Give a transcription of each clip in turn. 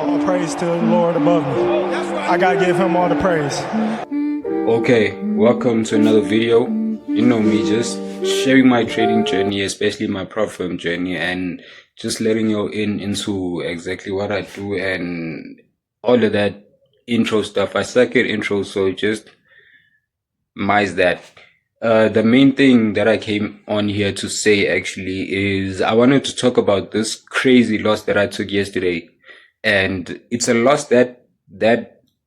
All praise to the Lord above me. I gotta give him all the praise. Okay, welcome to another video. You know me, just sharing my trading journey, especially my prop firm journey, and just letting you into exactly what I do and all of that intro stuff. I suck at intros, so just minus that. The main thing that I came on here to say actually is I wanted to talk about this crazy loss that I took yesterday. And it's a loss that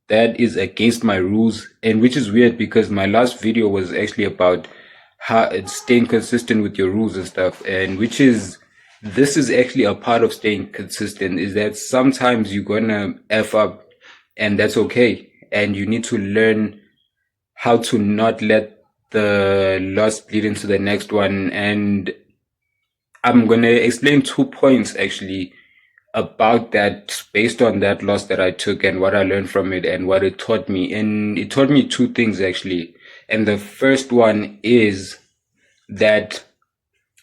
is against my rules, and which is weird because my last video was actually about how staying consistent with your rules and stuff, and this is actually a part of staying consistent, is that sometimes you're gonna F up, and that's okay, and you need to learn how to not let the loss bleed into the next one. And I'm gonna explain 2 points actually about that, based on that loss that I took and what I learned from it and what it taught me. And it taught me two things actually. And the first one is that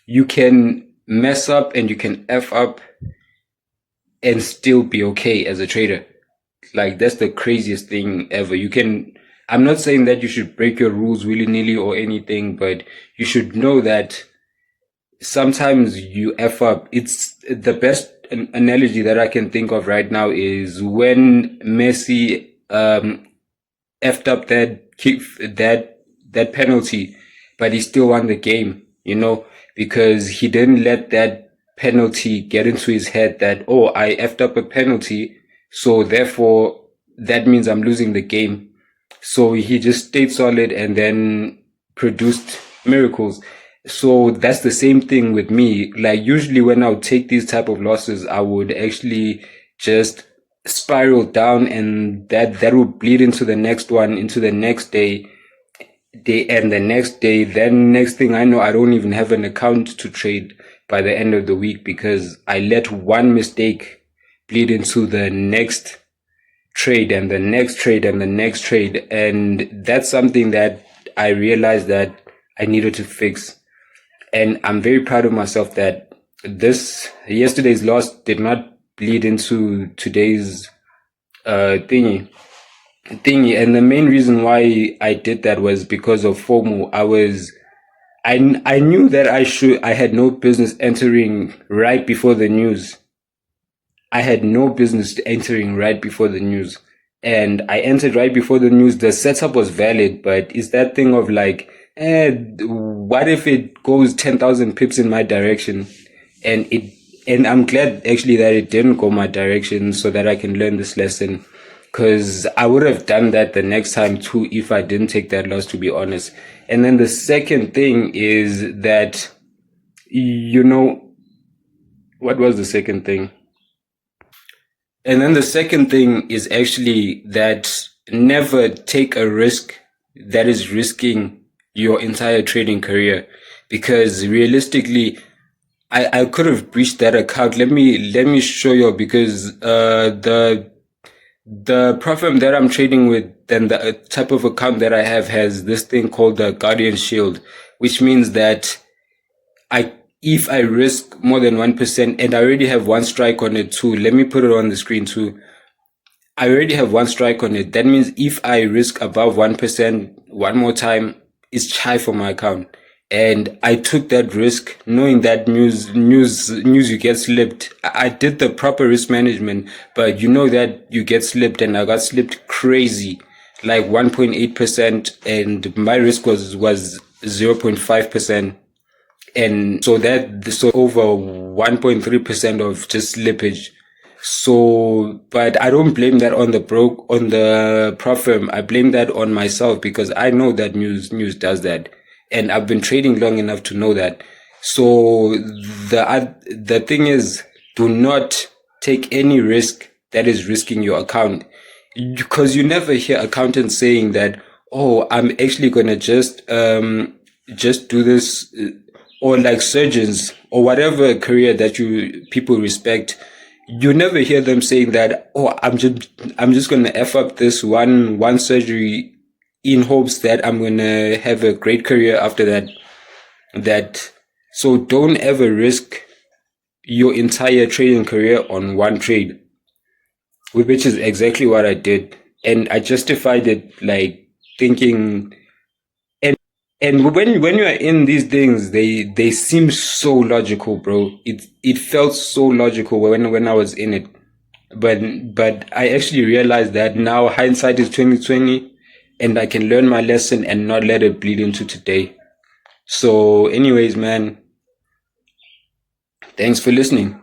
you can mess up and you can F up and still be okay as a trader. Like, that's the craziest thing ever. I'm not saying that you should break your rules willy-nilly or anything, but you should know that sometimes you F up. It's the best analogy that I can think of right now is when Messi effed up that kick, that penalty, but he still won the game, because he didn't let that penalty get into his head that, oh, I effed up a penalty, so therefore that means I'm losing the game. So he just stayed solid and then produced miracles. So that's the same thing with me. Like, usually when I would take these type of losses, I would actually just spiral down, and that would bleed into the next one, into the next day, and the next day. Then next thing I know, I don't even have an account to trade by the end of the week because I let one mistake bleed into the next trade and the next trade and the next trade. And that's something that I realized that I needed to fix. And I'm very proud of myself that yesterday's loss did not bleed into today's thingy. And the main reason why I did that was because of FOMO. I knew that I had no business entering right before the news. I had no business entering right before the news. And I entered right before the news. The setup was valid, but it's that thing of like, what if it goes 10,000 pips in my direction? And I'm glad actually that it didn't go my direction, so that I can learn this lesson. Cause I would have done that the next time too if I didn't take that loss, to be honest. And then the second thing is that, what was the second thing? And then the second thing is actually that never take a risk that is risking your entire trading career, because realistically, I could have breached that account. Let me show you, because the prop firm that I'm trading with, then the type of account that I have has this thing called the Guardian Shield, which means that if I risk more than 1%, and I already have one strike on it too. Let me put it on the screen too. I already have one strike on it. That means if I risk above 1% one more time, it's chai for my account. And I took that risk knowing that news you get slipped. I did the proper risk management, but you know that you get slipped, and I got slipped crazy, like 1.8%, and my risk was 0.5%. And so over 1.3% of just slippage. So, but I don't blame that on the prop firm. I blame that on myself, because I know that news does that. And I've been trading long enough to know that. So the thing is, do not take any risk that is risking your account, because you never hear accountants saying that, oh, I'm actually going to just do this, or like surgeons or whatever career that people respect. You never hear them saying that, oh, I'm just going to F up this one surgery in hopes that I'm going to have a great career after that. So don't ever risk your entire trading career on one trade. which is exactly what I did. And I justified it like thinking, and when you are in these things, they seem so logical, bro. It felt so logical when I was in it. But I actually realized that now hindsight is 2020, and I can learn my lesson and not let it bleed into today. So anyways, man, thanks for listening.